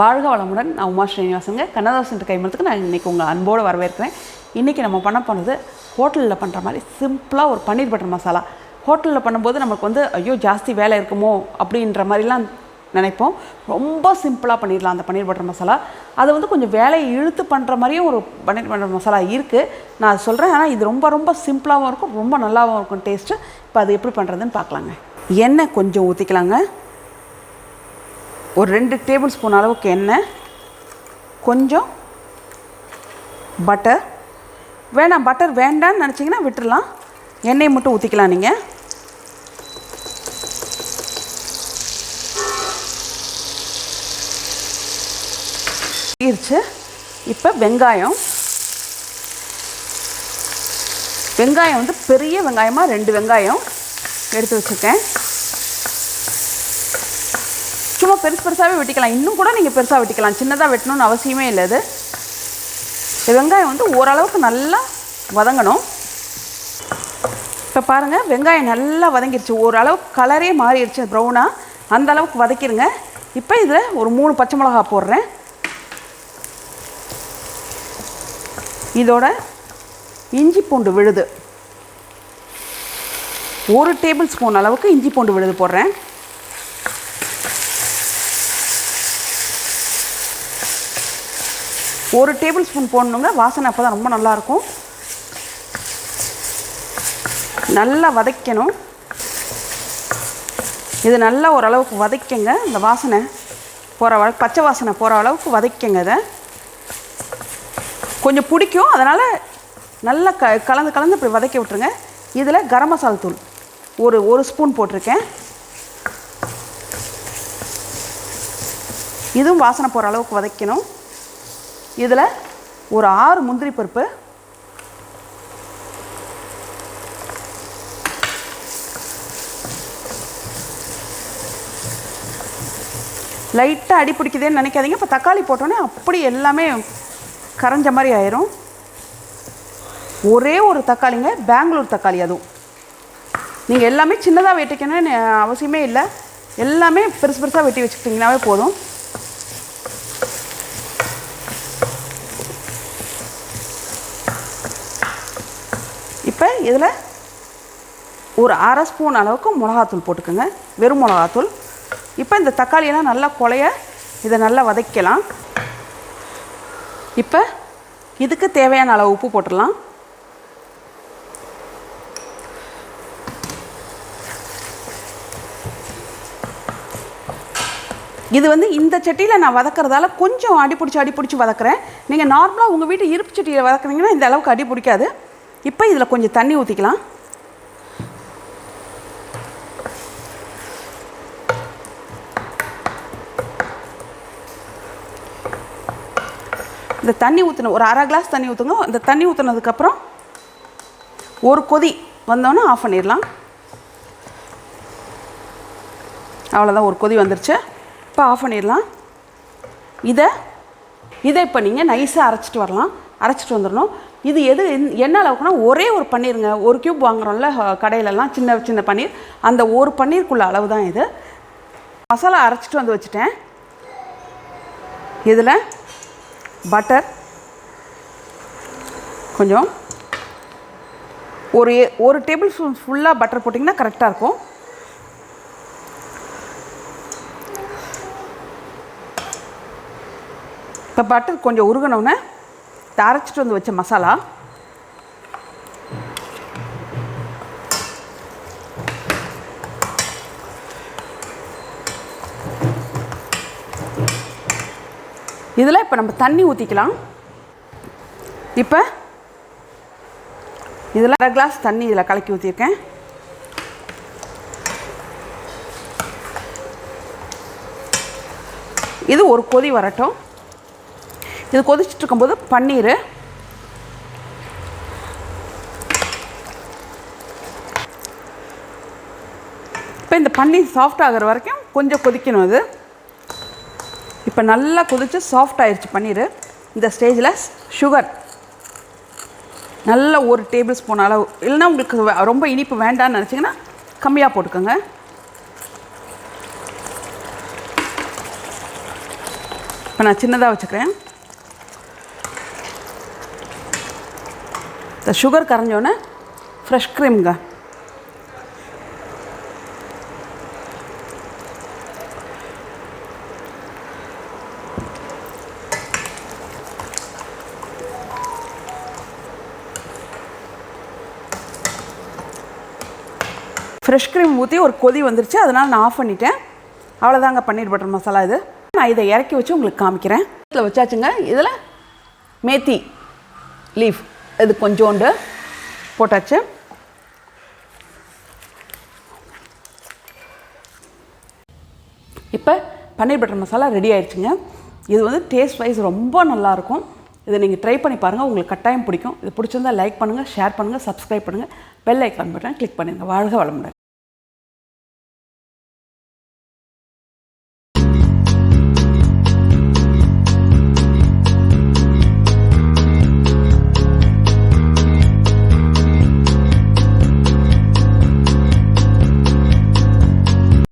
வாழ்க வளமுடன். நான் உமா ஸ்ரீனிவாசங்க. கண்ணதாசன் கைமணத்துக்கு நான் இன்றைக்கி உங்கள் அன்போடு வரவேற்கிறேன். இன்றைக்கி நம்ம பண்ண போனது ஹோட்டலில் பண்ணுற மாதிரி சிம்பிளாக ஒரு பன்னீர் பட்டர் மசாலா. ஹோட்டலில் பண்ணும்போது நமக்கு ஐயோ ஜாஸ்தி வேலை இருக்குமோ அப்படின்ற மாதிரிலாம் நினைப்போம். ரொம்ப சிம்பிளாக பண்ணிடலாம் அந்த பன்னீர் பட்டர் மசாலா. அது கொஞ்சம் வேலையை இழுத்து பண்ணுற மாதிரியும் ஒரு பன்னீர் பட்டர் மசாலா இருக்குது. நான் அது சொல்கிறேன். ஆனால் இது ரொம்ப ரொம்ப சிம்பிளாகவும் இருக்கும், ரொம்ப நல்லாவும் இருக்கும் டேஸ்ட்டு. இப்போ அது எப்படி பண்ணுறதுன்னு பார்க்கலாங்க. எண்ணெய் கொஞ்சம் ஊற்றிக்கலாங்க. ஒரு 2 டேபிள் ஸ்பூன் அளவுக்கு எண்ணெய், கொஞ்சம் பட்டர். பட்டர் வேண்டான்னு நினச்சிங்கன்னா விட்டுடலாம். எண்ணெயை மட்டும் ஊற்றிக்கலாம். நீங்கள் இப்போ வெங்காயம் பெரிய வெங்காயமாக 2 வெங்காயம் எடுத்து வச்சுருக்கேன். சும்மா பெருசாகவே வெட்டிக்கலாம். இன்னும் கூட நீங்கள் பெருசாக வெட்டிக்கலாம், சின்னதாக வெட்டணும்னு அவசியமே இல்லை. இது வெங்காயம் ஓரளவுக்கு நல்லா வதங்கணும். இப்போ பாருங்கள், வெங்காயம் நல்லா வதங்கிடுச்சு. ஓரளவுக்கு கலரே மாறிடுச்சு ப்ரௌனாக. அந்த அளவுக்கு வதக்கிடுங்க. இப்போ இதில் ஒரு 3 பச்சை மிளகா போடுறேன். இதோட இஞ்சி பூண்டு விழுது 1 டேபிள் ஸ்பூன் அளவுக்கு இஞ்சி பூண்டு விழுது போடுறேன். ஒரு டேபிள் ஸ்பூன் போடணுங்க, வாசனை அப்போ தான் ரொம்ப நல்லாயிருக்கும். நல்லா வதக்கணும். இது நல்லா ஓரளவுக்கு வதக்கங்க. இந்த வாசனை போகிற அளவுக்கு, பச்சை வாசனை போகிற அளவுக்கு வதக்கங்க. இதை கொஞ்சம் பிடிக்கும், அதனால் நல்லா கலந்து இப்படி வதக்கி விட்டுருங்க. இதில் கரம் மசாலா தூள் ஒரு ஸ்பூன் போட்டிருக்கேன். இதுவும் வாசனை போகிற அளவுக்கு வதக்கணும். இதில் ஒரு 6 முந்திரி பருப்பு, லைட்டாக அடி பிடிக்குதேன்னு நினைக்காதீங்க. இப்போ தக்காளி போட்டோன்னே அப்படி எல்லாமே கரைஞ்ச மாதிரி ஆயிரும். ஒரே ஒரு தக்காளிங்க, பெங்களூர் தக்காளி. அதுவும் நீங்கள் எல்லாமே சின்னதாக வெட்டிக்கணும்னு அவசியமே இல்லை. எல்லாமே பெருசாக வெட்டி வச்சுக்கிட்டிங்கனாவே போதும். இப்போ இதில் ஒரு 1/2 ஸ்பூன் அளவுக்கு மிளகாத்தூள் போட்டுக்கோங்க, வெறும் மிளகாத்தூள். இப்போ இந்த தக்காளியெல்லாம் நல்லா குழைய இதை நல்லா வதக்கலாம். இப்போ இதுக்கு தேவையான அளவு உப்பு போட்டுடலாம். இது இந்த சட்டியில் நான் வதக்கிறதால கொஞ்சம் அடி பிடிச்சி வதக்குறேன். நீங்கள் நார்மலாக உங்கள் வீட்டு இருப்பு சட்டியில் வதக்குறீங்கன்னா இந்த அளவுக்கு அடி பிடிக்காது. இப்போ இதில் கொஞ்சம் தண்ணி ஊற்றிக்கலாம். இந்த தண்ணி ஊற்றணும், ஒரு 1/2 கிளாஸ் தண்ணி ஊற்றுங்க. இந்த தண்ணி ஊற்றினதுக்கப்புறம் ஒரு கொதி வந்தோன்னே ஆஃப் பண்ணிடலாம். அவ்வளோதான், ஒரு கொதி வந்துருச்சு. இப்போ ஆஃப் பண்ணிடலாம். இதை இப்போ நீங்கள் நைஸாக அரைச்சிட்டு வந்துடணும். இது என்ன அளவுக்குன்னா, ஒரே ஒரு பன்னீருங்க. 1 கியூப் வாங்குகிறோம்ல கடையிலலாம், சின்ன பன்னீர், அந்த ஒரு பன்னீருக்குள்ள அளவு தான் இது. மசாலா அரைச்சிட்டு வந்து வச்சுட்டேன். இதில் பட்டர் கொஞ்சம் ஒரு டேபிள் ஸ்பூன் ஃபுல்லாக பட்டர் போட்டிங்கன்னா கரெக்டாக இருக்கும். இப்போ பட்டர் கொஞ்சம் உருகணுன்னு அரைச்சிட்டு வந்து வச்ச மசாலா, இதில் இப்போ நம்ம தண்ணி ஊற்றிக்கலாம். இப்போ இதில் 1/2 கிளாஸ் தண்ணி இதில் கலக்கி ஊற்றிருக்கேன். இது ஒரு கொதி வரட்டும். இது கொதிச்சுட்டு இருக்கும்போது பன்னீர் இப்போ இந்த பன்னீர் சாஃப்ட் ஆகிற வரைக்கும் கொஞ்சம் கொதிக்கணும். இது இப்போ நல்லா கொதித்து சாஃப்ட் ஆயிடுச்சு பன்னீர். இந்த ஸ்டேஜில் சுகர் நல்லா 1 டேபிள் ஸ்பூன் அளவு, இல்லைன்னா உங்களுக்கு ரொம்ப இனிப்பு வேண்டான்னு நினச்சிங்கன்னா கம்மியாக போட்டுக்கோங்க. இப்போ நான் சின்னதாக வச்சுக்கிறேன். இந்த சுகர் கரைஞ்சோன்னே ஃப்ரெஷ் க்ரீம்ங்க. ஃப்ரெஷ் க்ரீம் ஊற்றி ஒரு கொதி வந்துருச்சு, அதனால் நான் ஆஃப் பண்ணிட்டேன். அவ்வளோதாங்க பன்னீர் பட்டர் மசாலா இது. நான் இதை இறக்கி வச்சு உங்களுக்கு காமிக்கிறேன். இதில் வச்சாச்சுங்க. இதில் மேத்தி லீஃப் இது கொஞ்சோண்டு போட்டாச்சு. இப்போ பன்னீர் பட்டர் மசாலா ரெடி ஆயிடுச்சுங்க. இது வந்து டேஸ்ட் வைஸ் ரொம்ப நல்லாயிருக்கும். இதை நீங்கள் ட்ரை பண்ணி பாருங்கள், உங்களுக்கு கட்டாயம் பிடிக்கும். இது பிடிச்சிருந்தால் லைக் பண்ணுங்கள், ஷேர் பண்ணுங்கள், சப்ஸ்கிரைப் பண்ணுங்கள், பெல் ஐக்கான் பட்டன் கிளிக் பண்ணுங்கள். வாழ்க வளமுடன்.